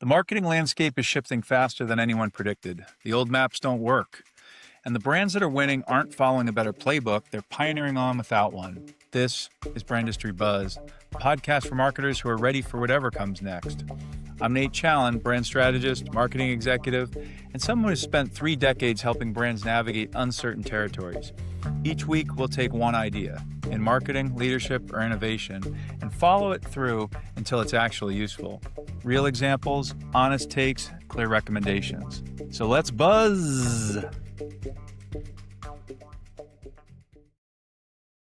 The marketing landscape is shifting faster than anyone predicted. The old maps don't work. And the brands that are winning aren't following a better playbook, they're pioneering on without one. This is Brandistry Buzz, a podcast for marketers who are ready for whatever comes next. I'm Nate Challen, brand strategist, marketing executive, and someone who's spent 3 decades helping brands navigate uncertain territories. Each week, we'll take one idea in marketing, leadership, or innovation and follow it through until it's actually useful. Real examples, honest takes, clear recommendations. So let's buzz!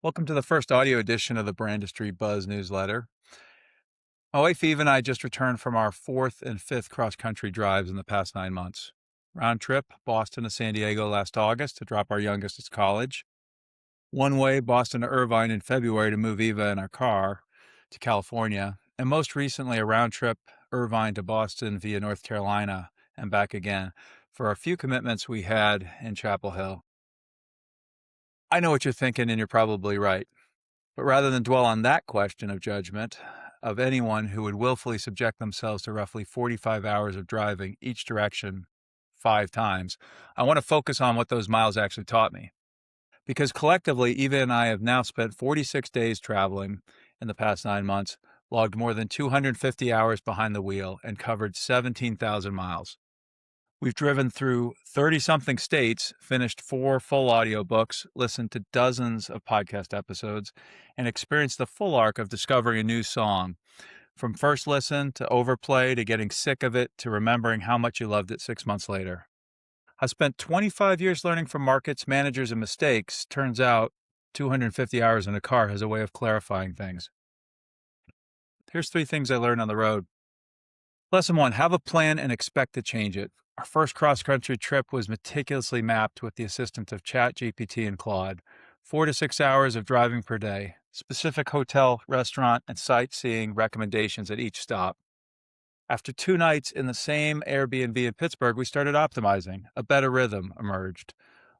Welcome to the first audio edition of the Brandistry Buzz newsletter. My wife Eva and I just returned from our 4th and 5th cross-country drives in the past 9 months. Round trip, Boston to San Diego last August to drop our youngest at college. One way, Boston to Irvine in February to move Eva in our car to California. And most recently, a round trip, Irvine to Boston via North Carolina and back again for a few commitments we had in Chapel Hill. I know what you're thinking, and you're probably right. But rather than dwell on that question of judgment of anyone who would willfully subject themselves to roughly 45 hours of driving each direction 5 times, I want to focus on what those miles actually taught me. Because collectively, Eva and I have now spent 46 days traveling in the past 9 months, logged more than 250 hours behind the wheel, and covered 17,000 miles. We've driven through 30-something states, finished 4 full audiobooks, listened to dozens of podcast episodes, and experienced the full arc of discovering a new song, from first listen to overplay to getting sick of it to remembering how much you loved it 6 months later. I spent 25 years learning from markets, managers, and mistakes. Turns out 250 hours in a car has a way of clarifying things. Here's 3 things I learned on the road. Lesson 1, have a plan and expect to change it. Our first cross-country trip was meticulously mapped with the assistance of ChatGPT and Claude. 4 to 6 hours of driving per day, specific hotel, restaurant, and sightseeing recommendations at each stop. After 2 nights in the same Airbnb in Pittsburgh, we started optimizing. A better rhythm emerged.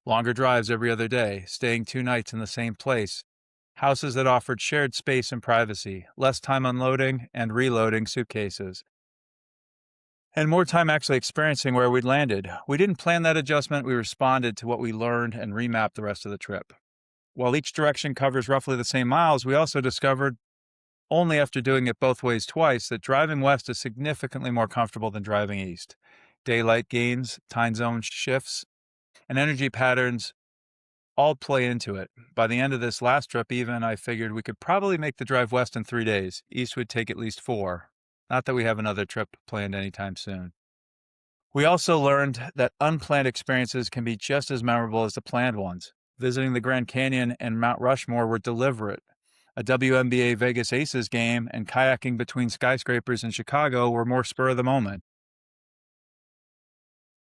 Longer drives every other day, staying 2 nights in the same place. Houses that offered shared space and privacy, less time unloading and reloading suitcases, and more time actually experiencing where we'd landed. We didn't plan that adjustment, we responded to what we learned and remapped the rest of the trip. While each direction covers roughly the same miles, we also discovered, only after doing it both ways twice, that driving west is significantly more comfortable than driving east. Daylight gains, time zone shifts, and energy patterns all play into it. By the end of this last trip, Eva and I figured we could probably make the drive west in 3 days. East would take at least 4. Not that we have another trip planned anytime soon. We also learned that unplanned experiences can be just as memorable as the planned ones. Visiting the Grand Canyon and Mount Rushmore were deliberate. A WNBA Vegas Aces game and kayaking between skyscrapers in Chicago were more spur of the moment.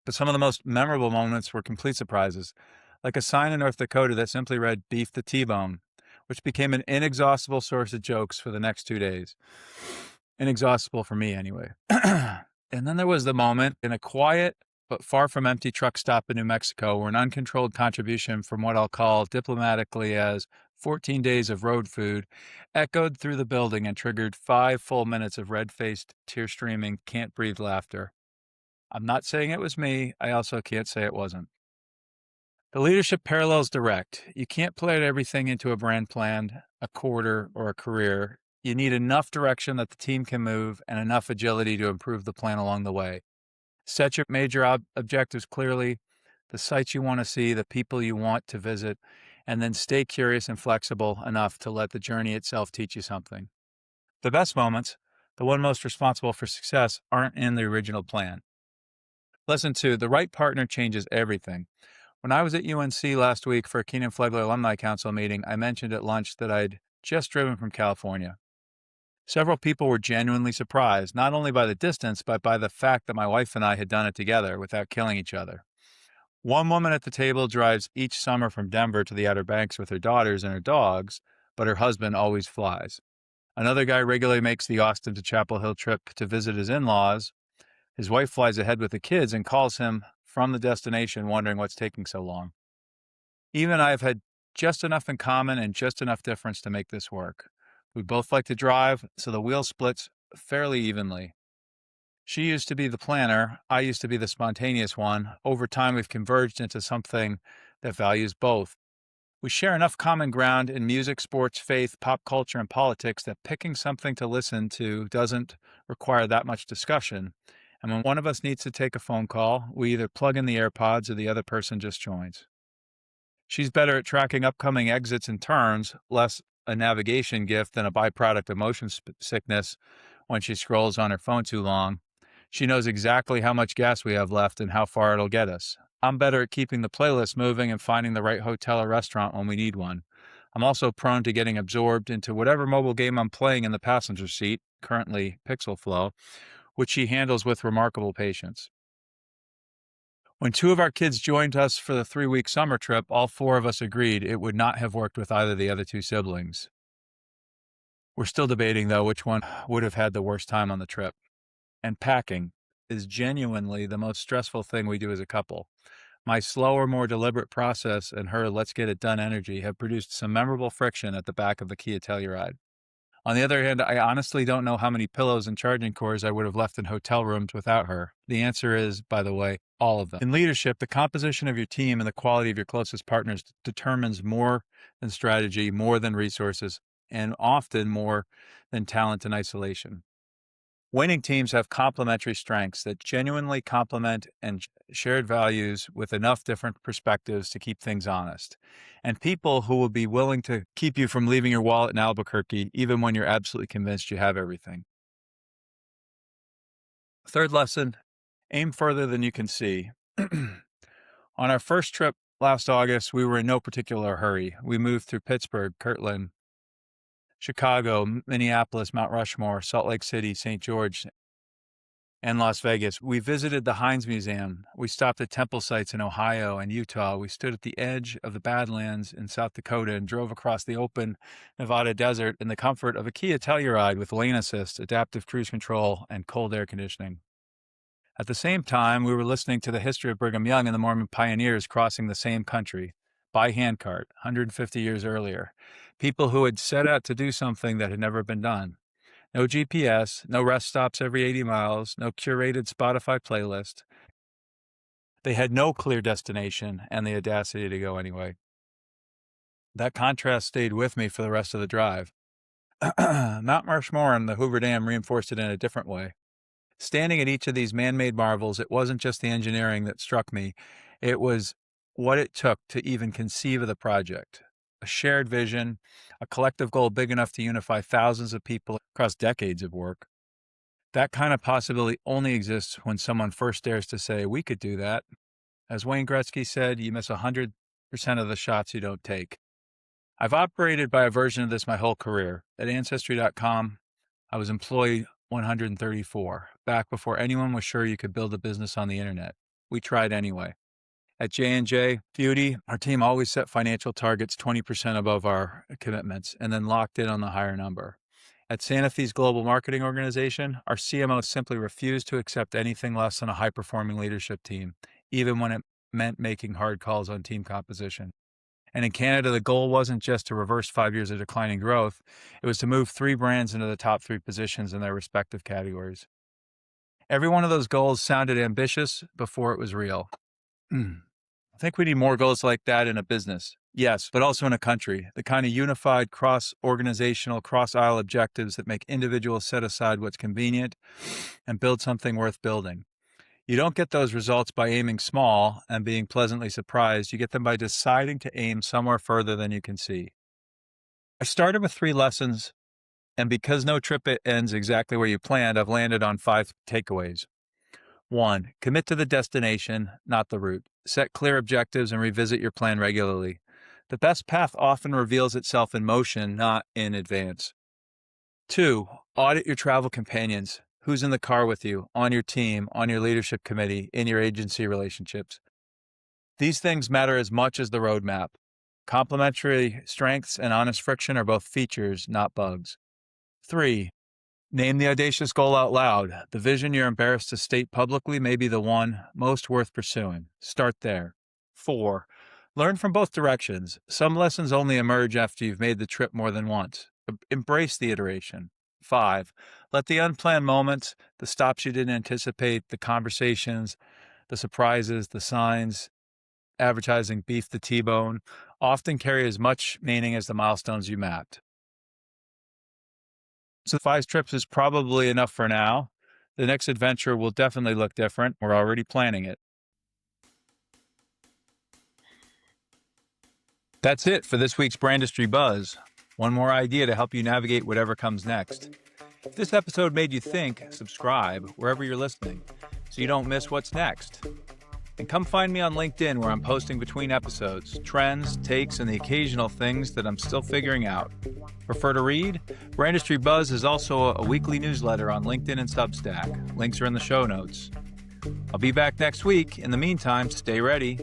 But some of the most memorable moments were complete surprises, like a sign in North Dakota that simply read "Beef the T-Bone," which became an inexhaustible source of jokes for the next 2 days. Inexhaustible for me, anyway. And then there was the moment in a quiet but far from empty truck stop in New Mexico where an uncontrolled contribution from what I'll call diplomatically as 14 days of road food echoed through the building and triggered 5 full minutes of red-faced, tear-streaming, can't-breathe laughter. I'm not saying it was me. I also can't say it wasn't. The leadership parallel's direct. You can't play everything into a brand plan, a quarter, or a career. You need enough direction that the team can move and enough agility to improve the plan along the way. Set your major objectives clearly, the sites you want to see, the people you want to visit, and then stay curious and flexible enough to let the journey itself teach you something. The best moments, the one most responsible for success, aren't in the original plan. Lesson 2, the right partner changes everything. When I was at UNC last week for a Keenan Flagler Alumni Council meeting, I mentioned at lunch that I'd just driven from California. Several people were genuinely surprised, not only by the distance, but by the fact that my wife and I had done it together without killing each other. One woman at the table drives each summer from Denver to the Outer Banks with her daughters and her dogs, but her husband always flies. Another guy regularly makes the Austin to Chapel Hill trip to visit his in-laws. His wife flies ahead with the kids and calls him from the destination wondering what's taking so long. Eva and I have had just enough in common and just enough difference to make this work. We both like to drive, so the wheel splits fairly evenly. She used to be the planner. I used to be the spontaneous one. Over time, we've converged into something that values both. We share enough common ground in music, sports, faith, pop culture, and politics that picking something to listen to doesn't require that much discussion. And when one of us needs to take a phone call, we either plug in the AirPods or the other person just joins. She's better at tracking upcoming exits and turns, less a navigation gift than a byproduct of motion sickness when she scrolls on her phone too long. She knows exactly how much gas we have left and how far it'll get us. I'm better at keeping the playlist moving and finding the right hotel or restaurant when we need one. I'm also prone to getting absorbed into whatever mobile game I'm playing in the passenger seat, currently Pixel Flow, which she handles with remarkable patience. When two of our kids joined us for the 3-week summer trip, all four of us agreed it would not have worked with either of the other two siblings. We're still debating, though, which one would have had the worst time on the trip. And packing is genuinely the most stressful thing we do as a couple. My slower, more deliberate process and her let's get it done energy have produced some memorable friction at the back of the Kia Telluride. On the other hand, I honestly don't know how many pillows and charging cords I would have left in hotel rooms without her. The answer is, by the way, all of them. In leadership, the composition of your team and the quality of your closest partners determines more than strategy, more than resources, and often more than talent and isolation. Winning teams have complementary strengths that genuinely complement and shared values with enough different perspectives to keep things honest. And people who will be willing to keep you from leaving your wallet in Albuquerque, even when you're absolutely convinced you have everything. Third lesson, aim further than you can see. On our first trip last August, we were in no particular hurry. We moved through Pittsburgh, Kirtland, Chicago, Minneapolis, Mount Rushmore, Salt Lake City, St. George, and Las Vegas. We visited the Heinze Museum. We stopped at temple sites in Ohio and Utah. We stood at the edge of the Badlands in South Dakota and drove across the open Nevada desert in the comfort of a Kia Telluride with lane assist, adaptive cruise control, and cold air conditioning. At the same time, we were listening to the history of Brigham Young and the Mormon pioneers crossing the same country by handcart 150 years earlier. People who had set out to do something that had never been done. No GPS, no rest stops every 80 miles, no curated Spotify playlist. They had no clear destination and the audacity to go anyway. That contrast stayed with me for the rest of the drive. Mount Rushmore and the Hoover Dam reinforced it in a different way. Standing at each of these man-made marvels, it wasn't just the engineering that struck me. It was what it took to even conceive of the project. A shared vision, a collective goal big enough to unify thousands of people across decades of work. That kind of possibility only exists when someone first dares to say, we could do that. As Wayne Gretzky said, you miss 100% of the shots you don't take. I've operated by a version of this my whole career. At Ancestry.com, I was employee 134, back before anyone was sure you could build a business on the internet. We tried anyway. At J&J Beauty, our team always set financial targets 20% above our commitments and then locked in on the higher number. At Sanofi's global marketing organization, our CMO simply refused to accept anything less than a high-performing leadership team, even when it meant making hard calls on team composition. And in Canada, the goal wasn't just to reverse 5 years of declining growth. It was to move 3 brands into the top 3 positions in their respective categories. Every one of those goals sounded ambitious before it was real. I think we need more goals like that in a business. Yes, but also in a country. The kind of unified, cross-organizational, cross-aisle objectives that make individuals set aside what's convenient and build something worth building. You don't get those results by aiming small and being pleasantly surprised. You get them by deciding to aim somewhere further than you can see. I started with 3 lessons, and because no trip ends exactly where you planned, I've landed on 5 takeaways. 1. Commit to the destination, not the route. Set clear objectives and revisit your plan regularly. The best path often reveals itself in motion, not in advance. 2. Audit your travel companions. Who's in the car with you, on your team, on your leadership committee, in your agency relationships. These things matter as much as the roadmap. Complementary strengths and honest friction are both features, not bugs. 3. Name the audacious goal out loud. The vision you're embarrassed to state publicly may be the one most worth pursuing. Start there. 4. Learn from both directions. Some lessons only emerge after you've made the trip more than once. Embrace the iteration. 5. Let the unplanned moments, the stops you didn't anticipate, the conversations, the surprises, the signs, advertising beef the T-bone, often carry as much meaning as the milestones you mapped. So 5 trips is probably enough for now. The next adventure will definitely look different. We're already planning it. That's it for this week's Brandistry Buzz. One more idea to help you navigate whatever comes next. If this episode made you think, subscribe wherever you're listening so you don't miss what's next. And come find me on LinkedIn where I'm posting between episodes, trends, takes, and the occasional things that I'm still figuring out. Prefer to read? Brandistry Buzz is also a weekly newsletter on LinkedIn and Substack. Links are in the show notes. I'll be back next week. In the meantime, stay ready.